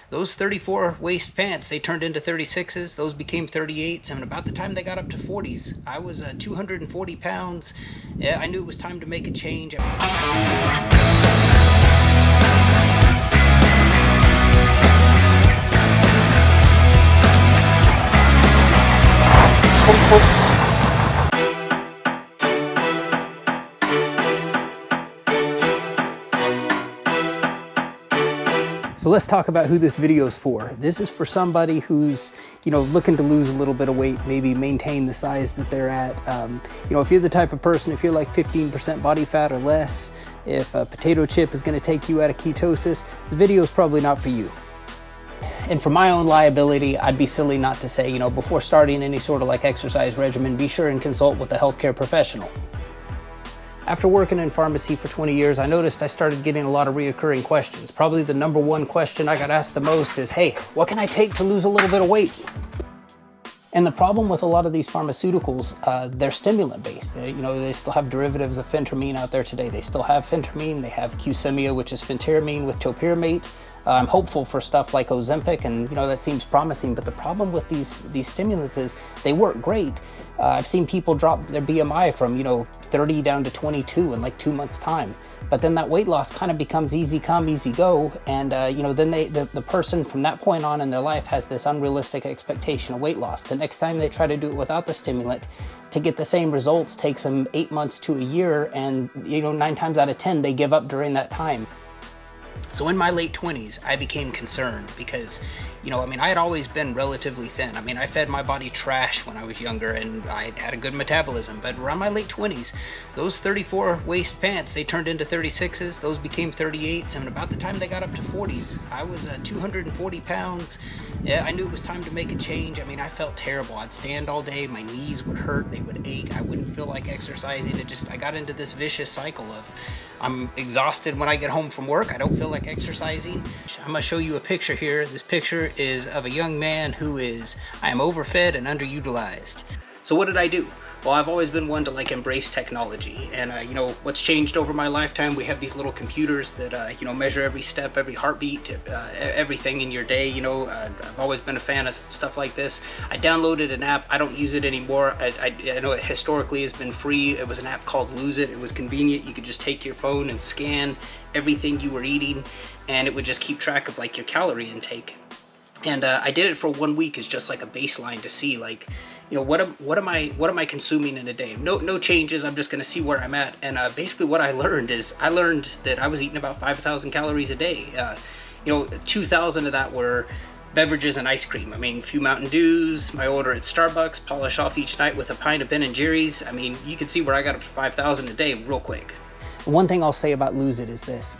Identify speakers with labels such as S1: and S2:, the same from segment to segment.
S1: those 34 waist pants, they turned into 36s, those became 38s, and about the time they got up to 40s, I was 240 pounds. Yeah, I knew it was time to make a change. So let's talk about who this video is for. This is for somebody who's, looking to lose a little bit of weight, maybe maintain the size that they're at. If you're the type of person, if you're like 15% body fat or less, if a potato chip is gonna take you out of ketosis, the video is probably not for you. And for my own liability, I'd be silly not to say, before starting any sort of like exercise regimen, be sure and consult with a healthcare professional. After working in pharmacy for 20 years, I noticed I started getting a lot of reoccurring questions. Probably the number one question I got asked the most is, hey, what can I take to lose a little bit of weight? And the problem with a lot of these pharmaceuticals, they're stimulant based. They still have derivatives of phentermine out there today. They still have phentermine, they have Qsymia, which is phentermine with topiramate. I'm hopeful for stuff like Ozempic, and that seems promising, but the problem with these stimulants is they work great. I've seen people drop their BMI from 30 down to 22 in like 2 months time, but then that weight loss kind of becomes easy come, easy go, and then the person from that point on in their life has this unrealistic expectation of weight loss. The next time they try to do it without the stimulant, to get the same results takes them 8 months to a year, and 9 times out of 10 they give up during that time. So in my late 20s, I became concerned because, I had always been relatively thin. I fed my body trash when I was younger and I had a good metabolism, but around my late 20s, those 34 waist pants, they turned into 36s, those became 38s, and about the time they got up to 40s, I was 240 pounds. Yeah, I knew it was time to make a change. I felt terrible. I'd stand all day, my knees would hurt, they would ache, I wouldn't feel like exercising. I got into this vicious cycle of, I'm exhausted when I get home from work, I don't feel like exercising. I'm gonna show you a picture here. This picture is of a young man I am overfed and underutilized. So what did I do? Well, I've always been one to embrace technology, and what's changed over my lifetime, we have these little computers that measure every step, every heartbeat, everything in your day. I've always been a fan of stuff like this. I downloaded an app. I don't use it anymore. I know it historically has been free. It was an app called Lose It. It was convenient. You could just take your phone and scan everything you were eating, and it would just keep track of your calorie intake. And I did it for 1 week as just like a baseline to see what am I consuming in a day? No changes. I'm just going to see where I'm at. And basically what I learned that I was eating about 5,000 calories a day. 2,000 of that were beverages and ice cream. A few Mountain Dews, my order at Starbucks, polish off each night with a pint of Ben & Jerry's. You can see where I got up to 5,000 a day real quick. One thing I'll say about Lose It is this,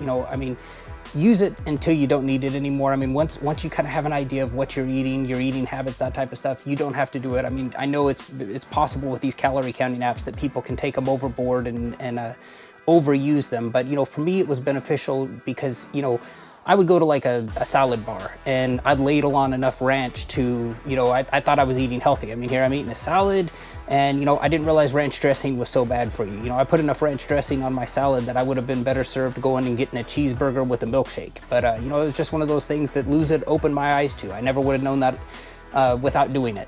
S1: use it until you don't need it anymore. Once you kind of have an idea of what you're eating habits, that type of stuff, you don't have to do it. I know it's possible with these calorie counting apps that people can take them overboard and overuse them. But, for me, it was beneficial because, I would go to a salad bar and I'd ladle on enough ranch to, I thought I was eating healthy. Here I'm eating a salad and, I didn't realize ranch dressing was so bad for you. I put enough ranch dressing on my salad that I would have been better served going and getting a cheeseburger with a milkshake. But, it was just one of those things that Lose It opened my eyes to. I never would have known that without doing it.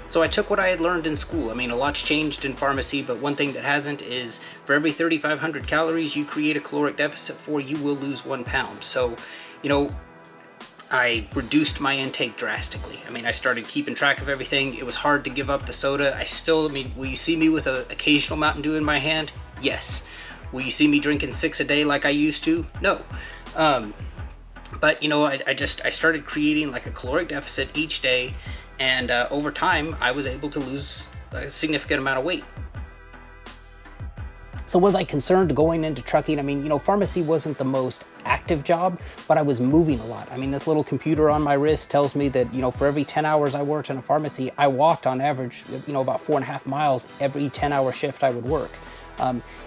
S1: So I took what I had learned in school. A lot's changed in pharmacy, but one thing that hasn't is for every 3,500 calories you create a caloric deficit for, you will lose 1 pound. So, I reduced my intake drastically. I started keeping track of everything. It was hard to give up the soda. Will you see me with an occasional Mountain Dew in my hand? Yes. Will you see me drinking 6 a day like I used to? No. But, I started creating a caloric deficit each day. And over time, I was able to lose a significant amount of weight. So was I concerned going into trucking? Pharmacy wasn't the most active job, but I was moving a lot. This little computer on my wrist tells me that, for every 10 hours I worked in a pharmacy, I walked on average, about 4.5 miles every 10-hour shift I would work.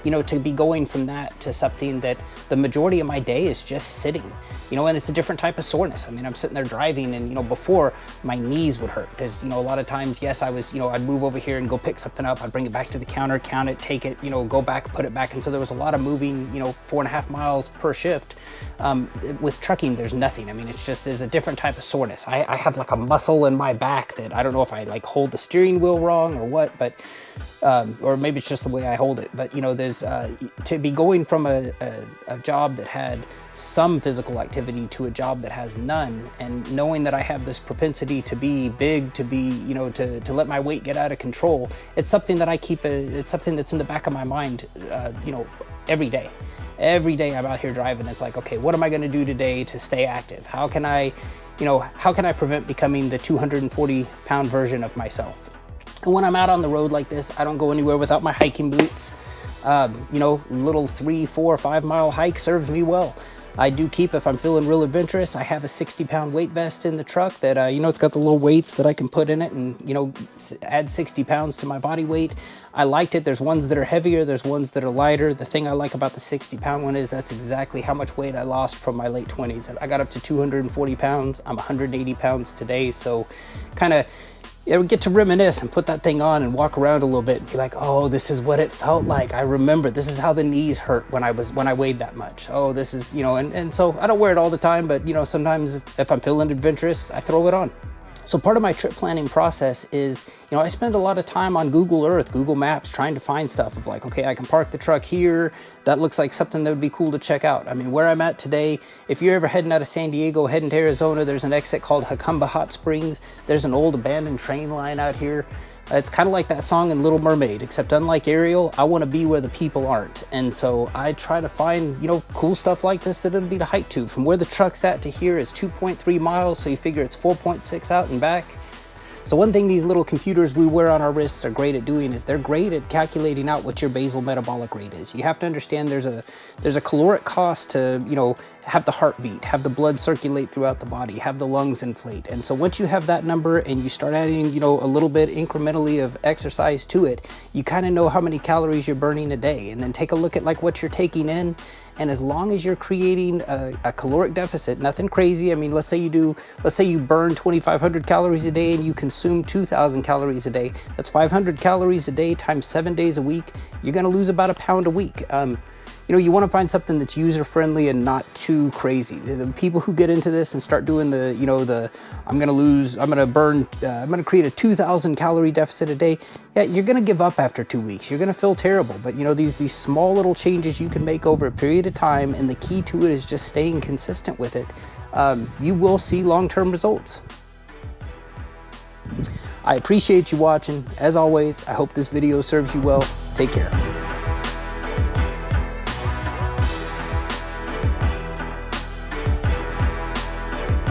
S1: You know, to be going from that to something that the majority of my day is just sitting, you know, and it's a different type of soreness. I mean, I'm sitting there driving, and, you know, before my knees would hurt because, you know, a lot of times, yes, I was, you know, I'd move over here and go pick something up. I'd bring it back to the counter, count it, take it, you know, go back, put it back. And so there was a lot of moving, you know, 4.5 miles per shift. With trucking, there's nothing. I mean, it's just, there's a different type of soreness. I have like a muscle in my back that I don't know if I like hold the steering wheel wrong or what, but or maybe it's just the way I hold it. But, you know, there's to be going from a job that had some physical activity to a job that has none, and knowing that I have this propensity to be big, to be, you know, to let my weight get out of control, it's something that I keep, it's something that's in the back of my mind, you know, every day. Every day I'm out here driving, it's like, okay, what am I going to do today to stay active? How can I, you know, how can I prevent becoming the 240-pound version of myself? And when I'm out on the road like this, I don't go anywhere without my hiking boots. You know, little 3, 4, 5 mile hike serves me well. I do keep, if I'm feeling real adventurous, I have a 60-pound weight vest in the truck that, you know, it's got the little weights that I can put in it and, you know, add 60 pounds to my body weight. I liked it. There's ones that are heavier, there's ones that are lighter. The thing I like about the 60-pound one is that's exactly how much weight I lost from my late 20s. I got up to 240 pounds. I'm 180 pounds today. So kind of, you know, get to reminisce and put that thing on and walk around a little bit and be like, oh, this is what it felt like. I remember this is how the knees hurt when I weighed that much. Oh, this is, you know, and so I don't wear it all the time, but, you know, sometimes if I'm feeling adventurous, I throw it on. So part of my trip planning process is, you know, I spend a lot of time on Google Earth, Google Maps, trying to find stuff of like, okay, I can park the truck here. That looks like something that would be cool to check out. I mean, where I'm at today, if you're ever heading out of San Diego, heading to Arizona, there's an exit called Jacumba Hot Springs. There's an old abandoned train line out here. It's kind of like that song in Little Mermaid, except unlike Ariel, I want to be where the people aren't. And so I try to find, you know, cool stuff like this that it'll be to hike to. From where the truck's at to here is 2.3 miles, so you figure it's 4.6 out and back. So one thing these little computers we wear on our wrists are great at doing is they're great at calculating out what your basal metabolic rate is. You have to understand there's a caloric cost to, you know, have the heart beat, have the blood circulate throughout the body, have the lungs inflate. And so once you have that number and you start adding, you know, a little bit incrementally of exercise to it, you kind of know how many calories you're burning a day. And then take a look at like what you're taking in. And as long as you're creating a caloric deficit, nothing crazy. I mean, let's say you burn 2,500 calories a day and you consume 2,000 calories a day. That's 500 calories a day times 7 days a week. You're gonna lose about a pound a week. You know, you want to find something that's user-friendly and not too crazy. The people who get into this and start doing the, you know, I'm gonna create a 2,000 calorie deficit a day. Yeah, you're gonna give up after 2 weeks. You're gonna feel terrible. But, you know, these small little changes you can make over a period of time, and the key to it is just staying consistent with it. You will see long-term results. I appreciate you watching. As always, I hope this video serves you well. Take care.